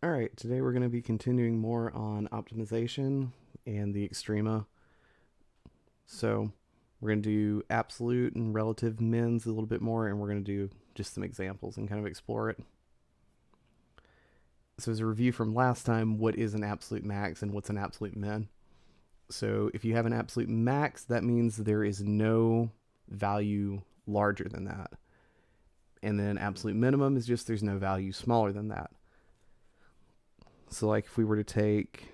All right, today we're going to be continuing more on optimization and the extrema. So we're going to do absolute and relative mins a little bit more, and we're going to do just some examples and kind of explore it. So as a review from last time, what is an absolute max and what's an absolute min? So if you have an absolute max, that means there is no value larger than that. And then absolute minimum is just there's no value smaller than that. So like if we were to take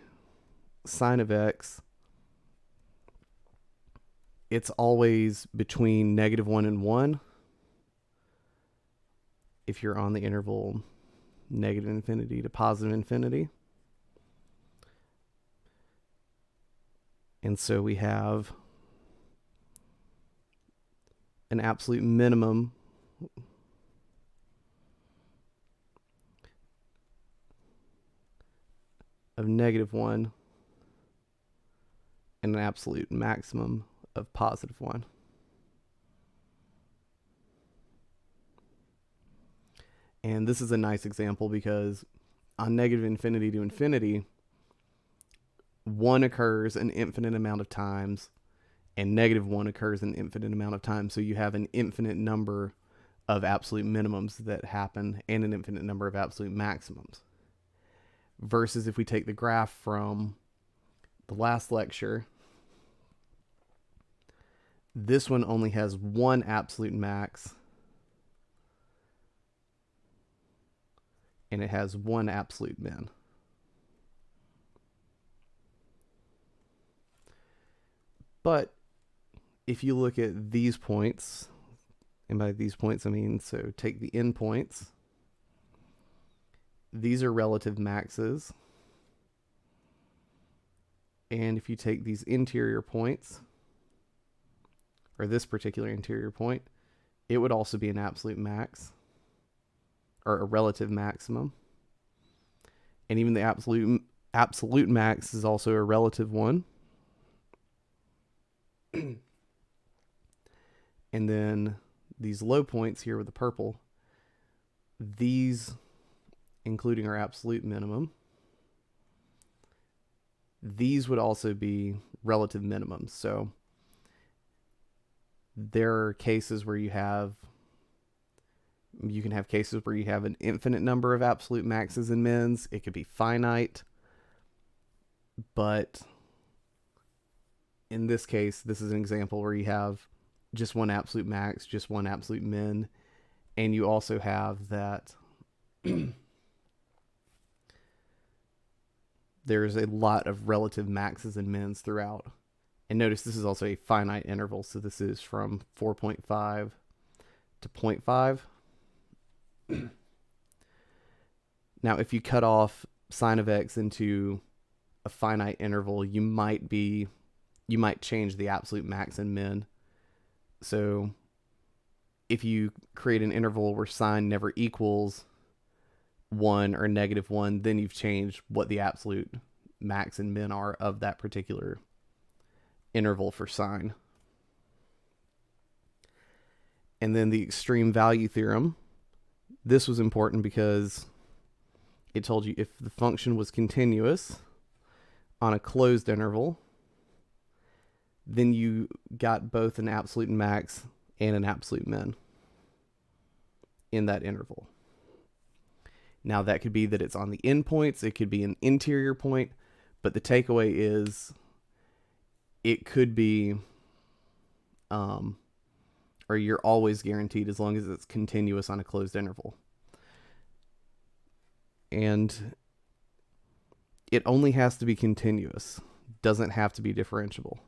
sine of x, it's always between -1 and 1 if you're on the interval negative infinity to positive infinity. And so we have an absolute minimum of -1 and an absolute maximum of +1. And this is a nice example because on negative infinity to infinity, 1 occurs an infinite amount of times and -1 occurs an infinite amount of times. So you have an infinite number of absolute minimums that happen and an infinite number of absolute maximums. Versus if we take the graph from the last lecture, this one only has one absolute max and it has one absolute min. But if you look at these points, and by these points I mean, so take the endpoints, these are relative maxes. And if you take these interior points, or this particular interior point, it would also be an absolute max, or a relative maximum. And even the absolute max is also a relative one. And then these low points here with the purple, these, including our absolute minimum, these would also be relative minimums. So there are cases where you can have cases where you have an infinite number of absolute maxes and mins. It could be finite, but in this case, this is an example where you have just one absolute max, just one absolute min, and you also have that there's a lot of relative maxes and mins throughout. And notice this is also a finite interval, so this is from 4.5 to 0.5. Now, if you cut off sine of x into a finite interval, you might change the absolute max and min. So if you create an interval where sine never equals 1 or -1, then you've changed what the absolute max and min are of that particular interval for sine. And then the extreme value theorem. This was important because it told you if the function was continuous on a closed interval, then you got both an absolute max and an absolute min in that interval. Now that could be that it's on the endpoints, it could be an interior point, but the takeaway is it could be, or you're always guaranteed as long as it's continuous on a closed interval. And it only has to be continuous, doesn't have to be differentiable.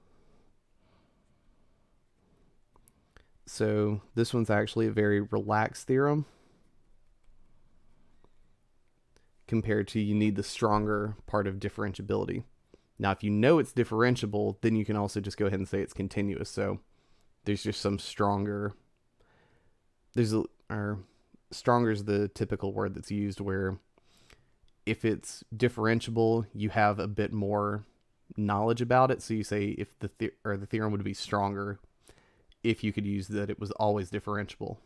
So this one's actually a very relaxed theorem compared to you need the stronger part of differentiability. Now, if you know it's differentiable, then you can also just go ahead and say it's continuous. So there's just some stronger, stronger is the typical word that's used where if it's differentiable, you have a bit more knowledge about it. So you say if the theorem would be stronger if you could use that it was always differentiable.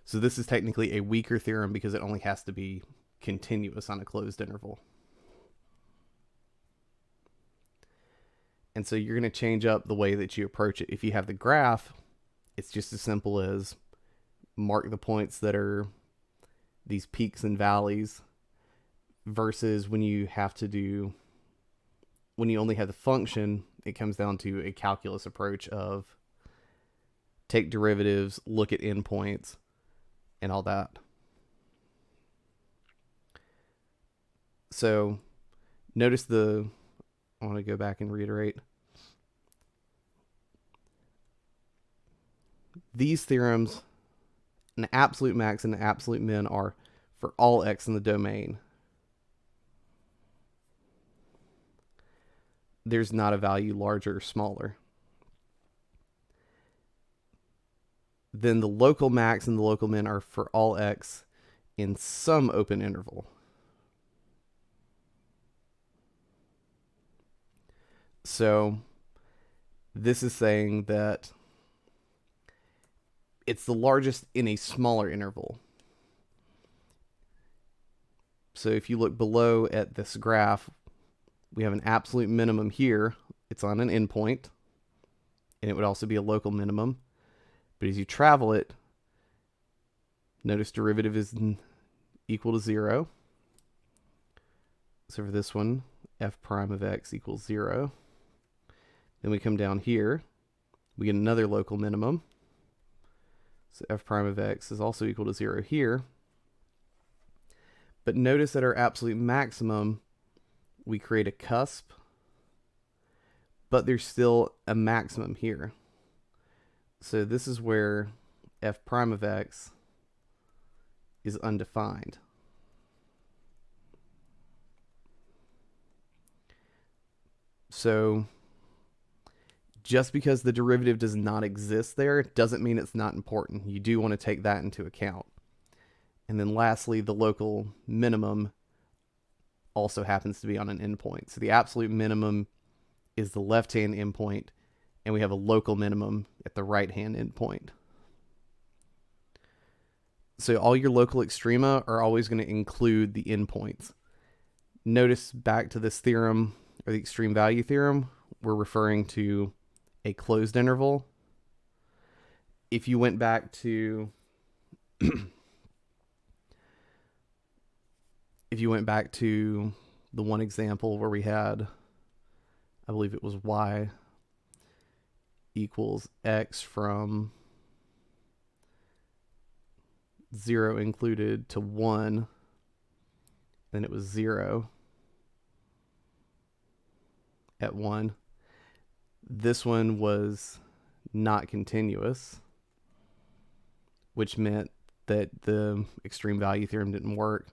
So this is technically a weaker theorem because it only has to be continuous on a closed interval. And so you're going to change up the way that you approach it. If you have the graph, it's just as simple as mark the points that are these peaks and valleys, versus when you only have the function, it comes down to a calculus approach of take derivatives, look at endpoints, and all that. So notice I want to go back and reiterate. These theorems, an absolute max and an absolute min, are for all x in the domain. There's not a value larger or smaller. Then the local max and the local min are for all x in some open interval. So this is saying that it's the largest in a smaller interval. So if you look below at this graph, we have an absolute minimum here. It's on an endpoint, and it would also be a local minimum. But as you travel it, notice derivative is equal to 0. So for this one, f prime of x equals 0. Then we come down here, we get another local minimum. So f prime of x is also equal to 0 here. But notice at our absolute maximum, we create a cusp, but there's still a maximum here. So this is where f prime of x is undefined. So just because the derivative does not exist there doesn't mean it's not important. You do want to take that into account. And then lastly, the local minimum also happens to be on an endpoint. So the absolute minimum is the left-hand endpoint, and we have a local minimum at the right-hand endpoint. So all your local extrema are always going to include the endpoints. Notice back to this theorem, or the extreme value theorem, we're referring to a closed interval. If you went back to the one example where we had, I believe it was y equals x from 0 included to 1, then it was 0 at 1. This one was not continuous, which meant that the extreme value theorem didn't work.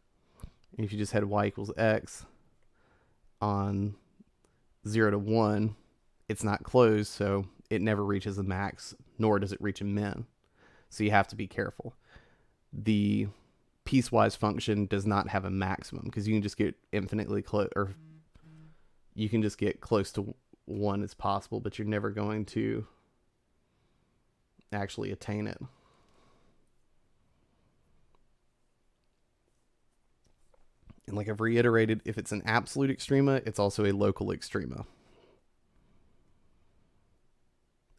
If you just had y equals x on 0 to 1, it's not closed, so it never reaches a max, nor does it reach a min. So you have to be careful. The piecewise function does not have a maximum, because you can just get infinitely close, or you can just get close to 1 as possible, but you're never going to actually attain it. And like I've reiterated, if it's an absolute extrema, it's also a local extrema.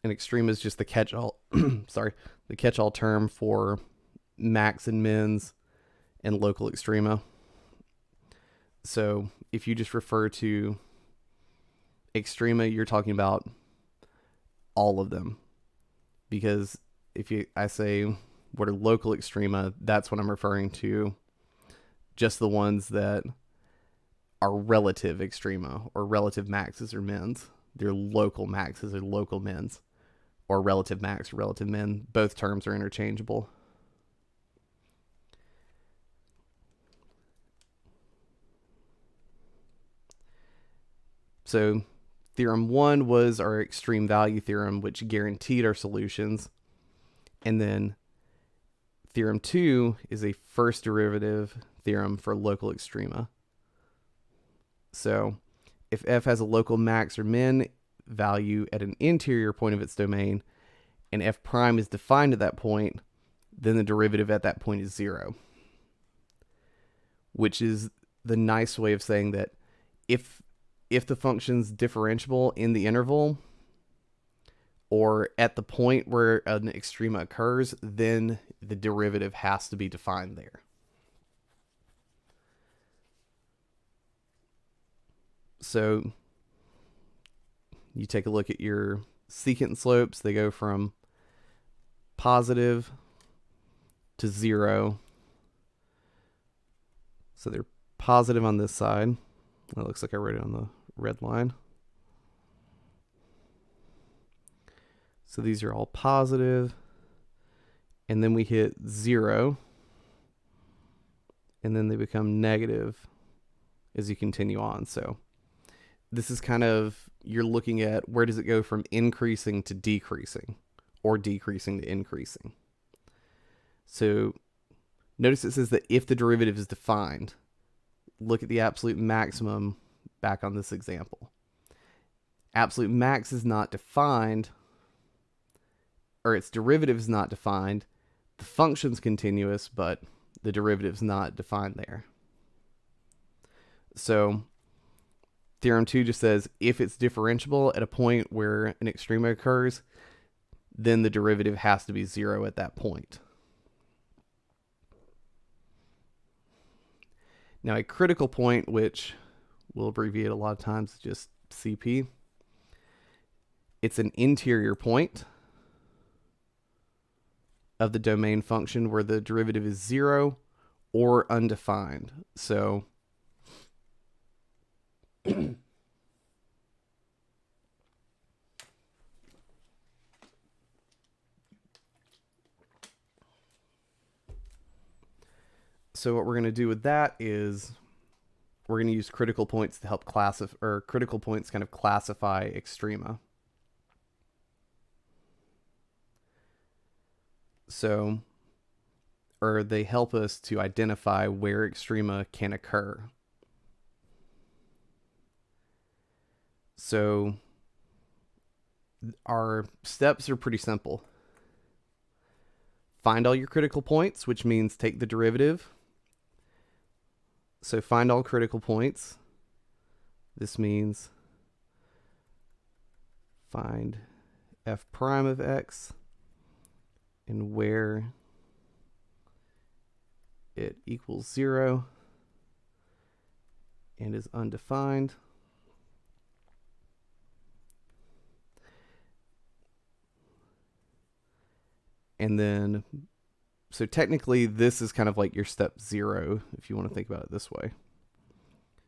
An extrema is just the catch-all the catch-all term for max and mins and local extrema. So if you just refer to extrema, you're talking about all of them. Because I say what are local extrema, that's what I'm referring to. Just the ones that are relative extrema, or relative maxes or mins. They're local maxes or local mins, or relative max or relative min. Both terms are interchangeable. So theorem 1 was our extreme value theorem, which guaranteed our solutions. And then theorem 2 is a first derivative theorem for local extrema. So if f has a local max or min value at an interior point of its domain, and f prime is defined at that point, then the derivative at that point is 0. which is the nice way of saying that if the function's differentiable in the interval or at the point where an extrema occurs, then the derivative has to be defined there. So you take a look at your secant slopes. They go from positive to 0. So they're positive on this side. It looks like I wrote it on the red line. So these are all positive. And then we hit 0. And then they become negative as you continue on. So this is kind of, you're looking at where does it go from increasing to decreasing, or decreasing to increasing. So notice it says that if the derivative is defined, look at the absolute maximum back on this example. Absolute max is not defined, or its derivative is not defined. The function's continuous, but the derivative's not defined there. So theorem 2 just says if it's differentiable at a point where an extrema occurs, then the derivative has to be 0 at that point. Now a critical point, which we'll abbreviate a lot of times, is just CP. It's an interior point of the domain function where the derivative is 0 or undefined. So so what we're going to do with that is we're going to use critical points to help classify, or critical points kind of classify extrema. So, or they help us to identify where extrema can occur. So our steps are pretty simple. Find all your critical points, which means take the derivative. So find all critical points. This means find f prime of x and where it equals 0 and is undefined. And then, so technically this is kind of like your step 0, if you want to think about it this way.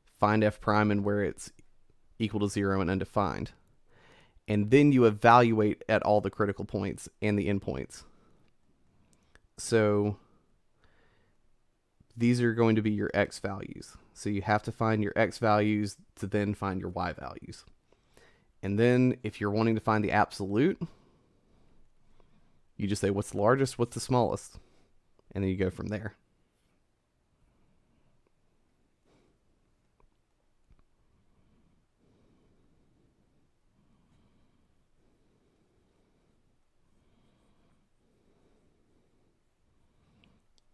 Find f prime and where it's equal to 0 and undefined. And then you evaluate at all the critical points and the endpoints. So these are going to be your x values. So you have to find your x values to then find your y values. And then if you're wanting to find the absolute, you just say what's the largest, what's the smallest, and then you go from there.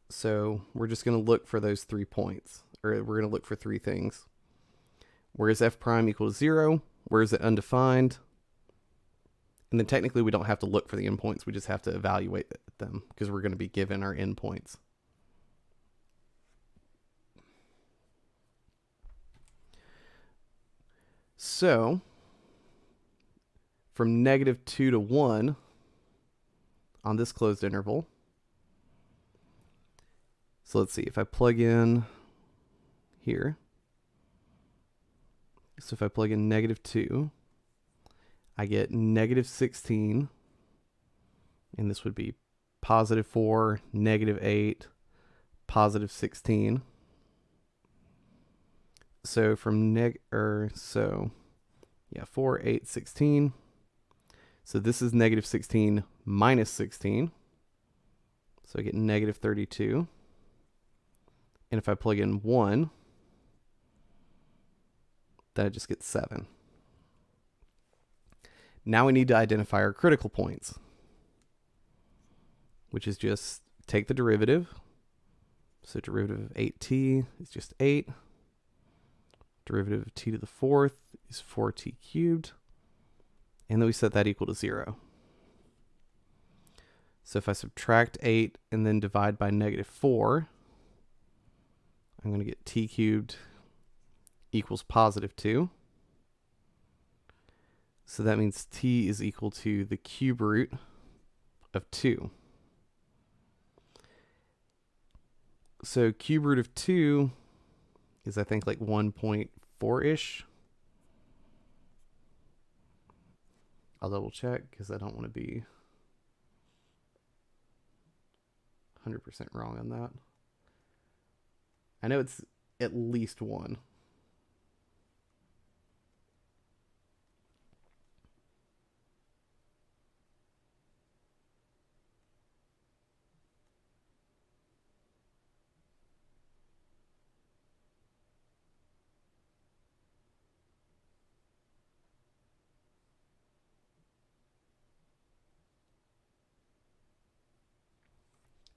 So we're just going to look for those 3 points, or we're going to look for 3 things. Where is f prime equal to 0? Where is it undefined? And then technically we don't have to look for the endpoints. We just have to evaluate them because we're going to be given our endpoints. So from -2 to 1 on this closed interval. So let's see, if I plug in here. So if I plug in -2, I get -16, and this would be +4, -8, +16. So from 4, 8, 16. So this is -16 minus 16. So I get -32. And if I plug in 1, then I just get 7. Now we need to identify our critical points, which is just take the derivative, So derivative of 8t is just 8. Derivative of t to the fourth is 4t cubed. And then we set that equal to 0. So if I subtract 8 and then divide by -4, I'm going to get t cubed equals positive 2. So that means t is equal to the cube root of 2. So cube root of 2 is, I think, like 1.4-ish. I'll double check because I don't want to be 100% wrong on that. I know it's at least 1.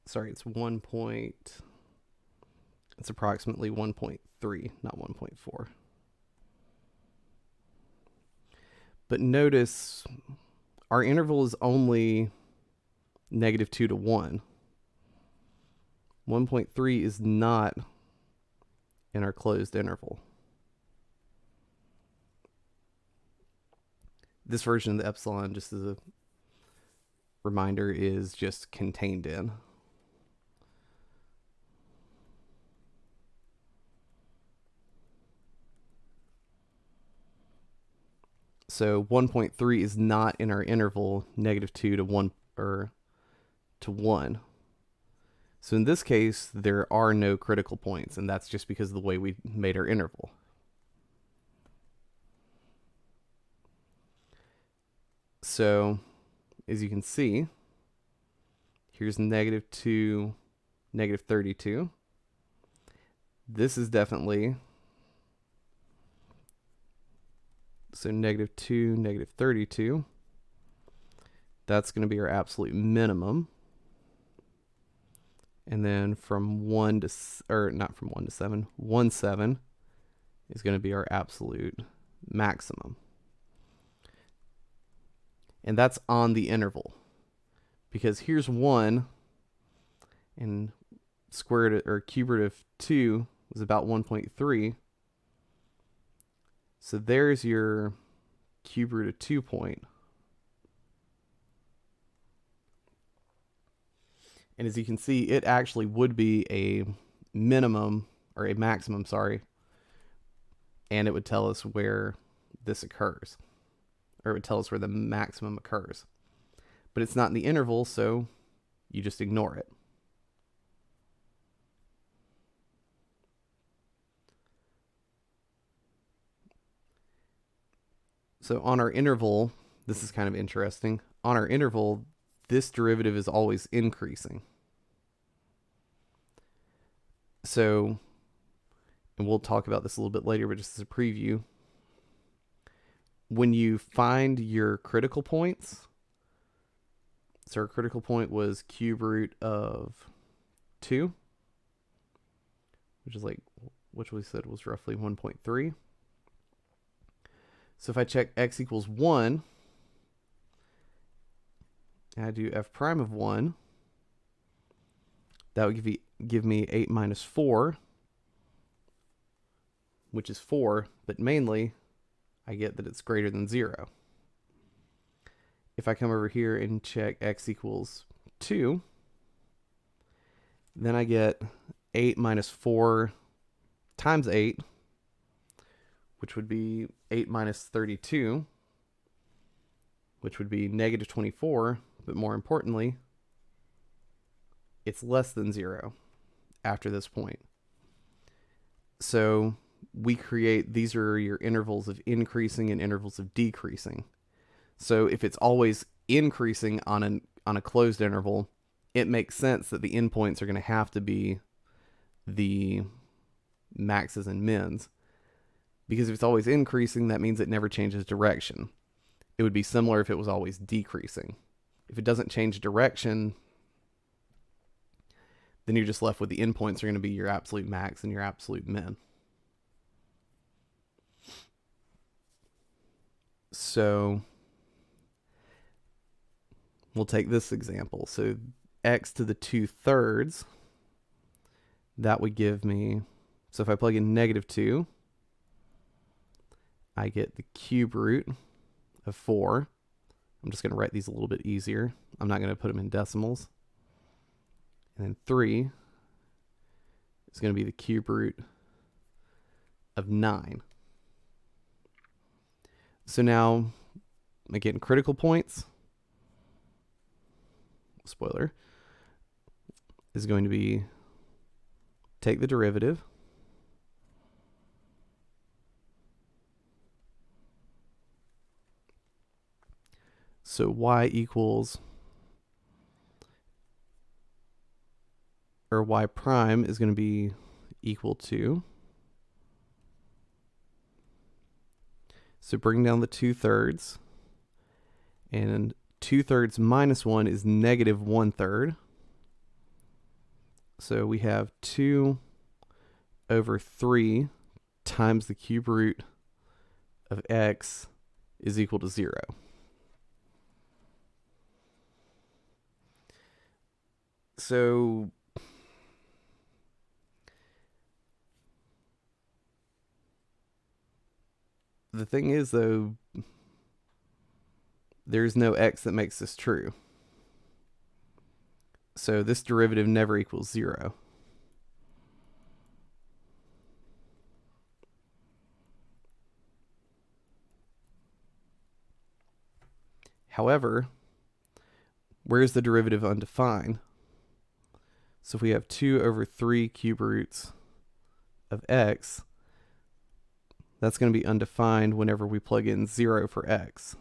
Sorry, it's it's approximately 1.3, not 1.4. But notice our interval is only -2 to 1. 1.3 is not in our closed interval. This version of the epsilon, just as a reminder, is just contained in. So 1.3 is not in our interval -2 to 1 or to 1. So in this case, there are no critical points, and that's just because of the way we made our interval. So as you can see, here's -2, -32. This is definitely, so -2, -32. That's going to be our absolute minimum. And then from 1 to, or not from 1 to 7, 1, 7 is going to be our absolute maximum. And that's on the interval. Because here's 1, and square root or cube root of 2 was about 1.3. So there's your cube root of 2 point. And as you can see, it actually would be a minimum, or a maximum, sorry. And it would tell us where this occurs. Or it would tell us where the maximum occurs. But it's not in the interval, so you just ignore it. So on our interval, this is kind of interesting. On our interval, this derivative is always increasing. So, and we'll talk about this a little bit later, but just as a preview, when you find your critical points, so our critical point was cube root of 2, which is like, which we said was roughly 1.3. So if I check x equals 1, and I do f prime of 1, that would give me 8 minus 4, which is 4, but mainly I get that it's greater than 0. If I come over here and check x equals 2, then I get 8 minus 4 times 8, which would be 8 minus 32, which would be -24, but more importantly, it's less than 0 after this point. So we create, these are your intervals of increasing and intervals of decreasing. So if it's always increasing on a closed interval, it makes sense that the endpoints are going to have to be the maxes and mins. Because if it's always increasing, that means it never changes direction. It would be similar if it was always decreasing. If it doesn't change direction, then you're just left with the endpoints are going to be your absolute max and your absolute min. So we'll take this example. So x to the 2/3, that would give me, so if I plug in -2, I get the cube root of 4. I'm just going to write these a little bit easier. I'm not going to put them in decimals. And then 3 is going to be the cube root of 9. So now, again, critical points, spoiler, is going to be take the derivative, so y equals, or y prime is going to be equal to, so bring down the 2/3, and 2/3 minus 1 is -1/3. So we have 2/3 times the cube root of x is equal to 0. So the thing is, though, there's no x that makes this true. So this derivative never equals 0. However, where's the derivative undefined? So if we have 2/3 cube roots of x, that's going to be undefined whenever we plug in 0 for x.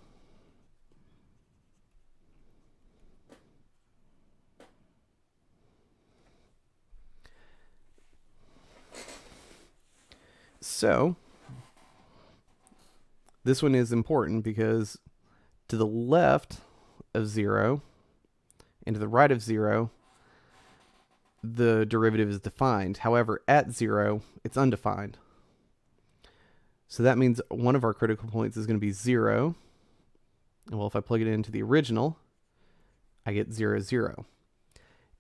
So this one is important because to the left of 0 and to the right of 0, the derivative is defined. However, at 0, it's undefined. So that means one of our critical points is going to be 0. And well, if I plug it into the original, I get 0, 0.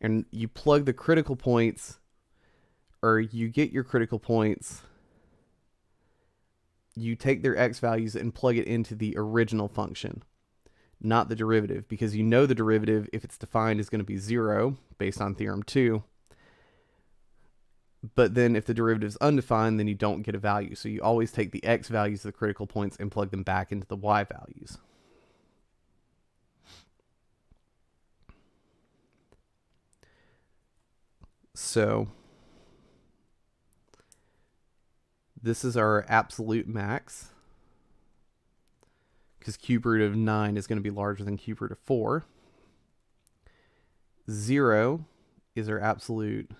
And you plug the critical points, or you get your critical points, you take their x values and plug it into the original function, not the derivative, because you know the derivative, if it's defined, is going to be 0 based on theorem 2. But then if the derivative is undefined, then you don't get a value. So you always take the x values of the critical points and plug them back into the y values. So this is our absolute max, because cube root of 9 is going to be larger than cube root of 4. 0 is our absolute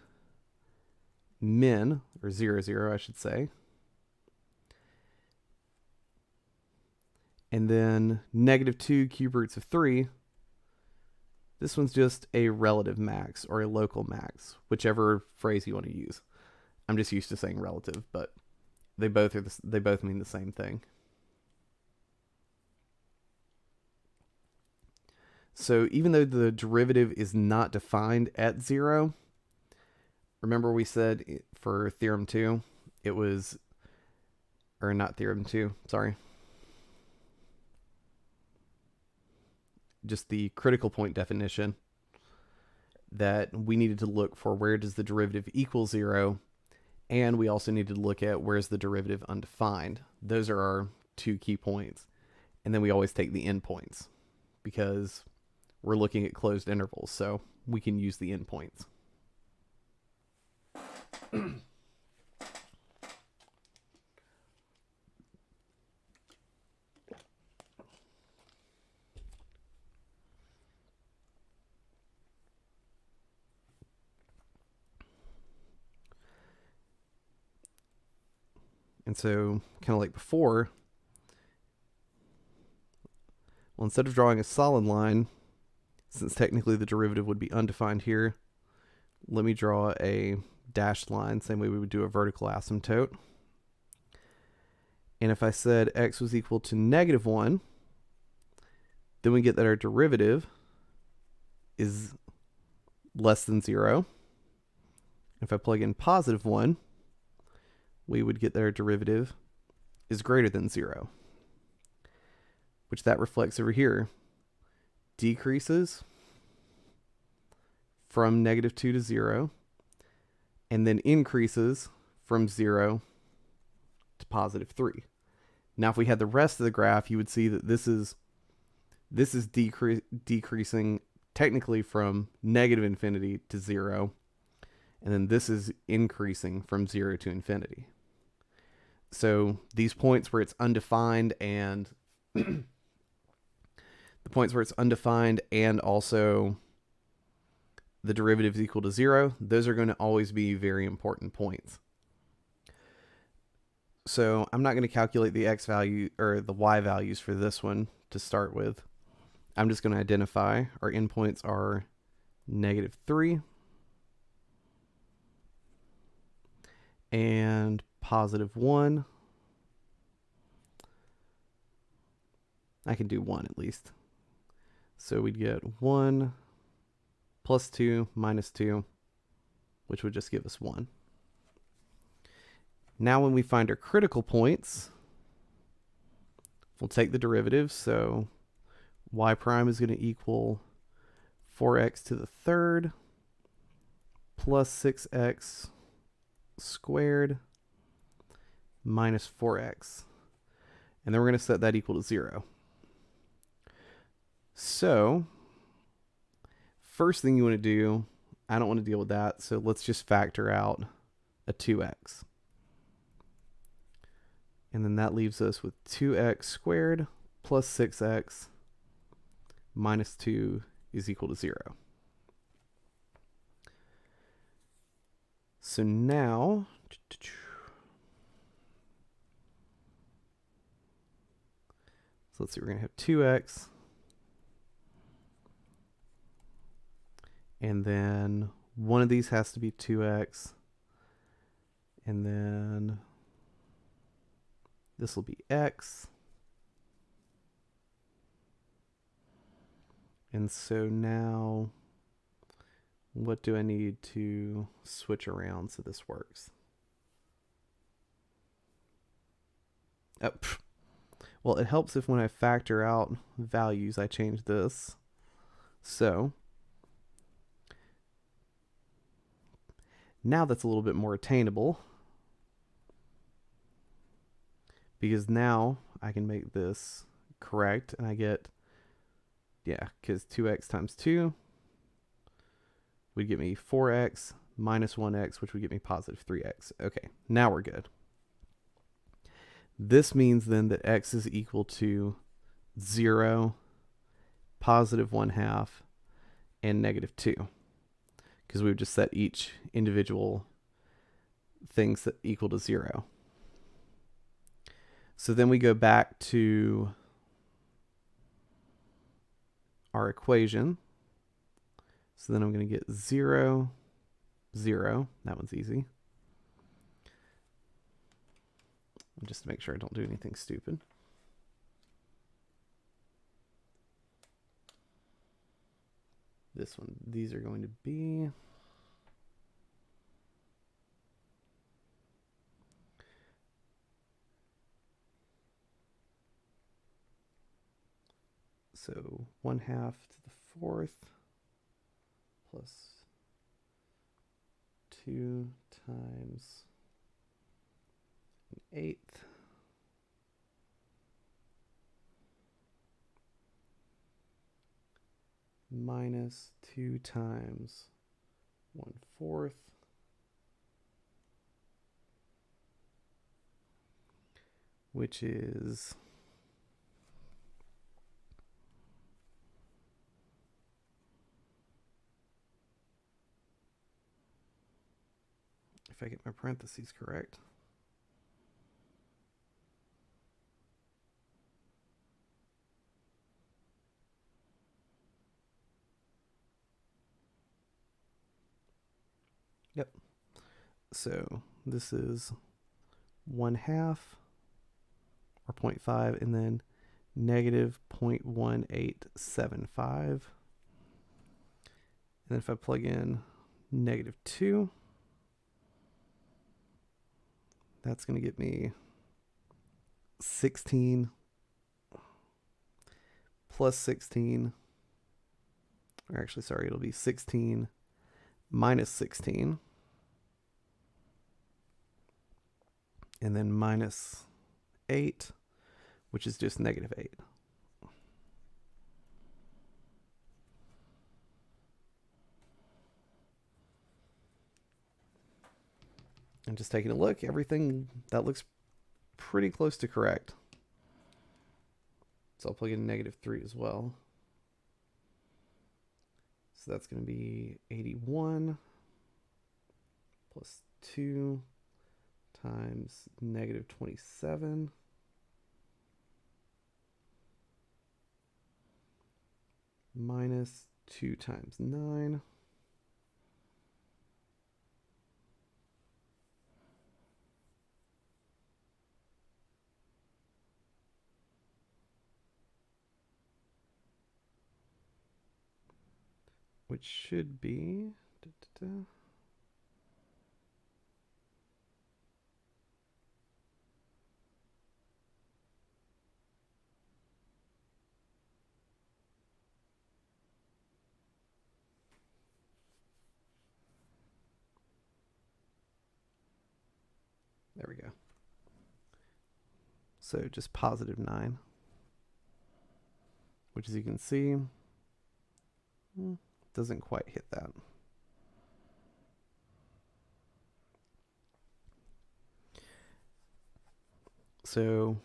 min, or 0, 0, I should say. And then -2 cube roots of 3. This one's just a relative max or a local max, whichever phrase you want to use. I'm just used to saying relative, but they both mean the same thing. So even though the derivative is not defined at 0, remember we said for theorem 2, it was, or not theorem 2, sorry, just the critical point definition, that we needed to look for where does the derivative equal 0, and we also needed to look at where's the derivative undefined. Those are our 2 key points. And then we always take the endpoints, because we're looking at closed intervals, so we can use the endpoints. And so, kind of like before, well, instead of drawing a solid line, since technically the derivative would be undefined here, let me draw a dashed line, same way we would do a vertical asymptote. And if I said x was equal to -1, then we get that our derivative is less than 0. If I plug in +1, we would get that our derivative is greater than 0, which that reflects over here. Decreases from -2 to 0, and then increases from 0 to +3. Now, if we had the rest of the graph, you would see that this is decreasing technically from -infinity to 0, and then this is increasing from 0 to infinity. So these points where it's undefined and the points where it's undefined and also the derivative is equal to 0, those are going to always be very important points. So I'm not going to calculate the x value or the y values for this one to start with. I'm just going to identify our endpoints are -3 and +1. I can do 1 at least. So we'd get 1 plus 2 minus 2, which would just give us 1. Now when we find our critical points, we'll take the derivative. So y prime is going to equal 4x to the third plus 6x squared minus 4x. And then we're going to set that equal to 0. So first thing you want to do, I don't want to deal with that, so let's just factor out a 2x. And then that leaves us with 2x squared plus 6x minus 2 is equal to 0. So now, so let's see, we're going to have 2x, and then one of these has to be 2x, and then this will be x. And so now, what do I need to switch around so this works? Oh, well, it helps if when I factor out values, I change this. So now that's a little bit more attainable, because now I can make this correct, and I get, yeah, because 2x times 2 would give me 4x minus 1x, which would give me positive 3x. Okay, now we're good. This means then that x is equal to 0, positive 1/2, and -2, because we've just set each individual things that equal to 0. So then we go back to our equation. So then I'm going to get 0, 0. That one's easy. Just to make sure I don't do anything stupid. This one, these are going to be so 1/2 to the 4th plus 2 times 1/8 minus 2 times 1/4 which is if I get my parentheses correct. So this is 1/2 or 0.5, and then negative 0.1875. And then if I plug in -2, that's going to get me 16 plus 16, or actually, sorry, it'll be 16 minus 16, and then minus 8, which is just -8. And just taking a look, everything that looks pretty close to correct. So I'll plug in -3 as well. So that's going to be 81 plus 2 times -27 minus 2 times 9 which should be there we go. So just +9, which as you can see, doesn't quite hit that. So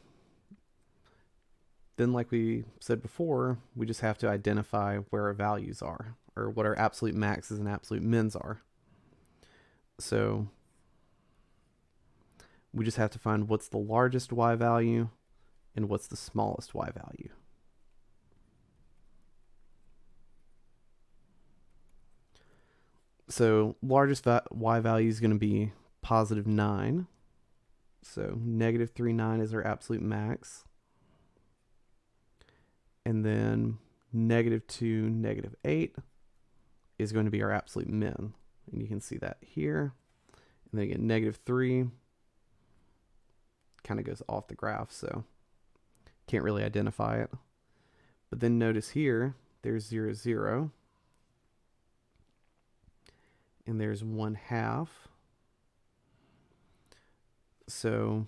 then, like we said before, we just have to identify where our values are, or what our absolute maxes and absolute mins are. So we just have to find what's the largest y value and what's the smallest y value. So largest y value is going to be +9. So -39 is our absolute max. And then -2, -8 is going to be our absolute min. And you can see that here. And then again, -3 kind of goes off the graph, so can't really identify it. But then notice here, there's 0, 0. And there's 1/2. So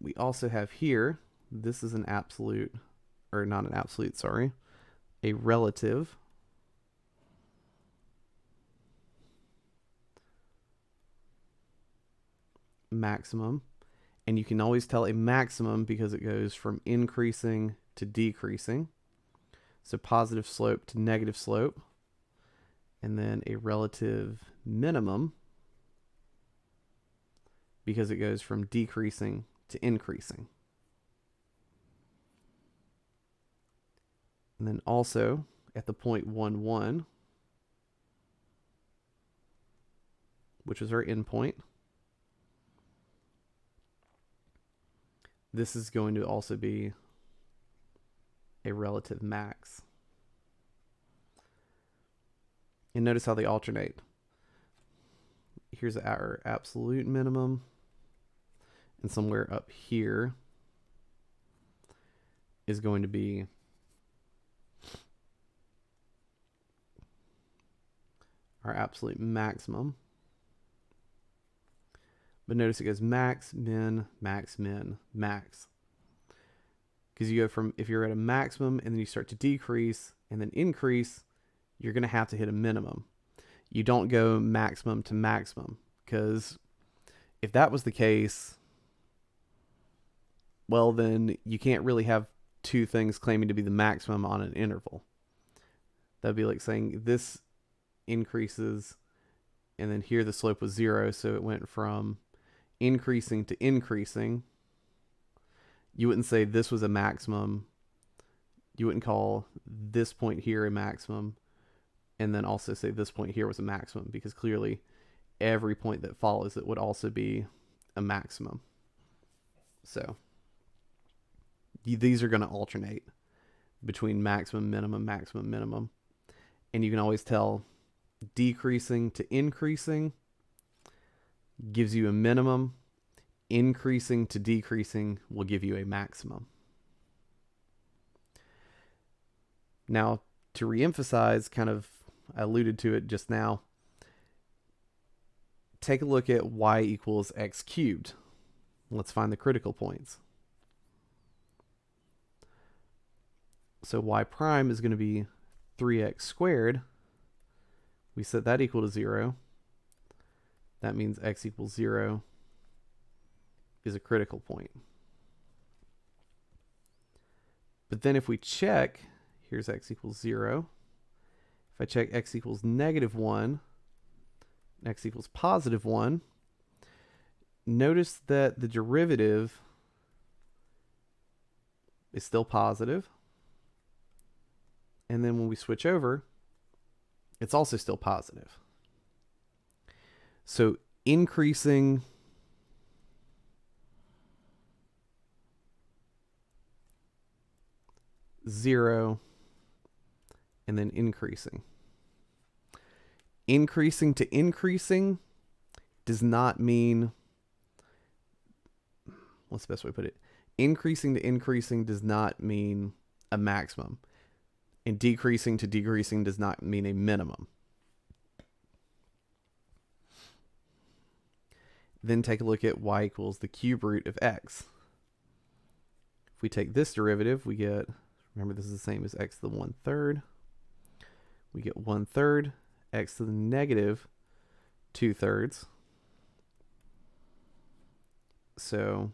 we also have here, this is an absolute, or not an absolute, sorry, a relative maximum. And you can always tell a maximum because it goes from increasing to decreasing. So positive slope to negative slope. And then a relative minimum because it goes from decreasing to increasing. And then also at the point 1, 1, which is our endpoint, this is going to also be a relative max. And notice how they alternate. Here's our absolute minimum, and somewhere up here is going to be our absolute maximum. But notice it goes max, min, max, min, max. Because you go from, if you're at a maximum and then you start to decrease and then increase, you're going to have to hit a minimum. You don't go maximum to maximum, because if that was the case, well, then you can't really have two things claiming to be the maximum on an interval. That'd be like saying this increases and then here the slope was 0, so it went from increasing to increasing. You wouldn't say this was a maximum. You wouldn't call this point here a maximum and then also say this point here was a maximum, because clearly every point that follows it would also be a maximum. So these are going to alternate between maximum, minimum. And you can always tell decreasing to increasing gives you a minimum. Increasing to decreasing will give you a maximum. Now, to reemphasize, kind of, I alluded to it just now, take a look at y equals x cubed. Let's find the critical points. So y prime is going to be 3x squared. We set that equal to 0. That means x equals 0 is a critical point. But then if we check, here's x equals 0. If I check x equals -1, x equals +1, notice that the derivative is still positive. And then when we switch over, it's also still positive. So increasing zero and then increasing. Increasing to increasing does not mean, what's the best way to put it? Increasing to increasing does not mean a maximum. And decreasing to decreasing does not mean a minimum. Then take a look at y equals the cube root of x. If we take this derivative, we get, remember this is the same as x to the 1/3. We get 1/3 x to the -2/3. So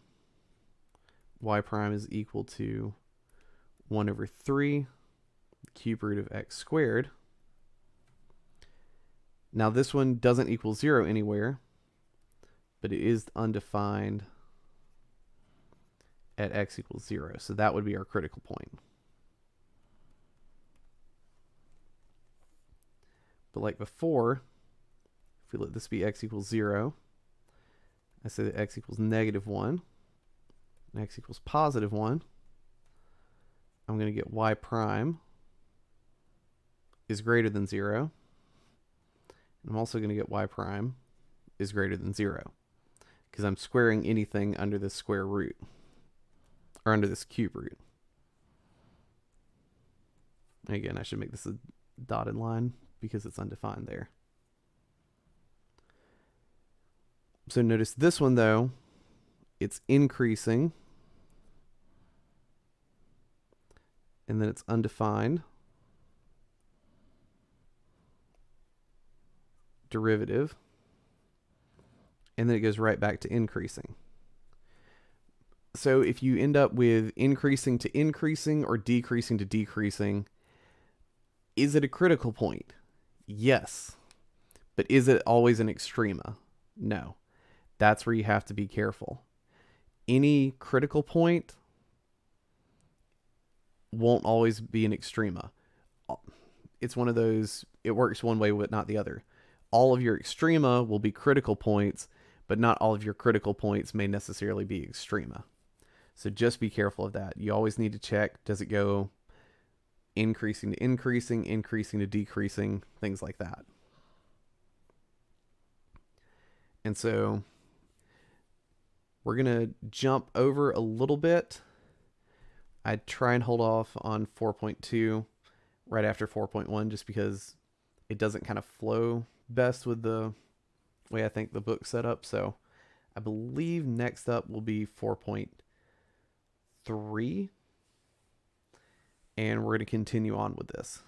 y prime is equal to 1/3 cube root of x squared. Now this one doesn't equal 0 anywhere, but it is undefined at x equals 0. So that would be our critical point. But like before, if we let this be x equals 0, I say that x equals -1, and x equals +1, I'm going to get y prime is greater than 0. And I'm also going to get y prime is greater than 0, because I'm squaring anything under this square root, or under this cube root. And again, I should make this a dotted line because it's undefined there. So notice this one though, it's increasing, and then it's undefined derivative, and then it goes right back to increasing. So if you end up with increasing to increasing or decreasing to decreasing, is it a critical point? Yes. But is it always an extrema? No. That's where you have to be careful. Any critical point won't always be an extrema. It's one of those, it works one way but not the other. All of your extrema will be critical points, but not all of your critical points may necessarily be extrema. So just be careful of that. You always need to check, does it go increasing to increasing, increasing to decreasing, things like that. And so we're going to jump over a little bit. I'd try and hold off on 4.2 right after 4.1 just because it doesn't kind of flow best with the way I think the book's set up. So I believe next up will be 4.3. And we're going to continue on with this.